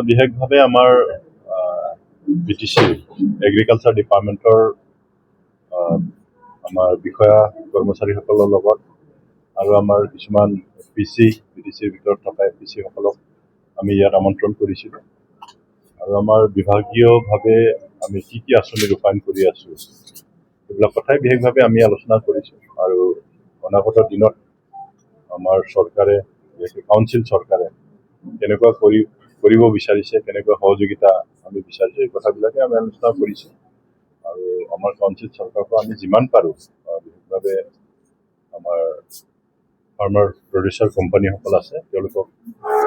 বিশেষভাৱে আমাৰ BTC agriculture ডিপাৰ্টমেণ্টৰ আমাৰ বিষয়া কৰ্মচাৰীসকলৰ লগত আৰু আমাৰ কিছুমান BTCৰ ভিতৰত থকা FPC-সকলক আমি ইয়াত আমন্ত্ৰণ কৰিছিলোঁ আৰু আমাৰ বিভাগীয়ভাৱে আমি কি আঁচনি ৰূপায়ণ কৰি আছোঁ এইবিলাক কথাই বিশেষভাৱে আমি আলোচনা কৰিছোঁ আৰু অনাগত দিনত আমাৰ চৰকাৰে কাউন্সিল চৰকাৰে কেনেকুৱা কৰিব বিচাৰিছে কেনেকুৱা সহযোগিতা আমি বিচাৰিছোঁ এই কথাবিলাকে আমি আলোচনা কৰিছোঁ আৰু আমাৰ কাউন্সিল চৰকাৰক আমি যিমান পাৰোঁ বিশেষভাৱে আমাৰ ফাৰ্মাৰ প্ৰডিউচাৰ কোম্পানীসকল আছে তেওঁলোকক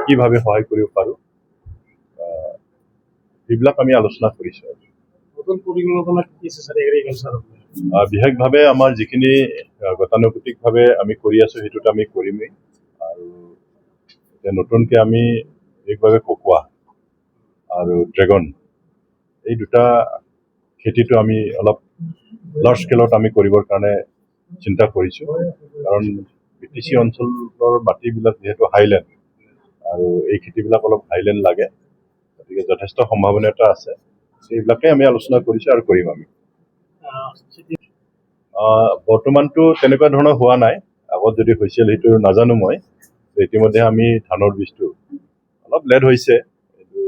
কিভাৱে সহায় কৰিব পাৰোঁ এইবিলাক আমি আলোচনা কৰিছোঁ। বিশেষভাৱে আমাৰ যিখিনি গতানুগতিকভাৱে আমি কৰি আছোঁ সেইটোত আমি কৰিমেই আৰু এতিয়া নতুনকৈ আমি বিশেষভাৱে ককোৱা আৰু ড্ৰেগন এই দুটা খেতিটো আমি অলপ লাৰ্জ স্কেলত আমি কৰিবৰ কাৰণে চিন্তা কৰিছোঁ কাৰণ BTC অঞ্চলৰ মাটিবিলাক যিহেতু হাইলেণ্ড আৰু এই খেতিবিলাক অলপ হাইলেণ্ড লাগে গতিকে যথেষ্ট সম্ভাৱনীয়তা আছে সেইবিলাকে আমি আলোচনা কৰিছোঁ আৰু কৰিম আমি। বৰ্তমানটো তেনেকুৱা ধৰণৰ হোৱা নাই আগত যদি হৈছিল সেইটো নাজানো মই ইতিমধ্যে আমি ধানৰ বীজটো অলপ লেট হৈছে এইটো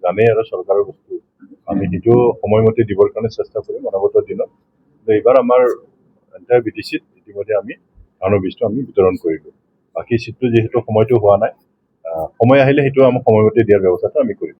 জানেই আৰু চৰকাৰৰ বস্তু আমি সেইটো সময়মতে দিবৰ কাৰণে চেষ্টা কৰিম অনাগত দিনত এইবাৰ আমাৰ এণ্টায়াৰ BTCত ইতিমধ্যে আমি ধানৰ বীজটো আমি বিতৰণ কৰিলোঁ বাকী চিটটো যিহেতু সময়টো হোৱা নাই সময় আহিলে সেইটো আমি সময়মতে দিয়াৰ ব্যৱস্থাটো আমি কৰিম।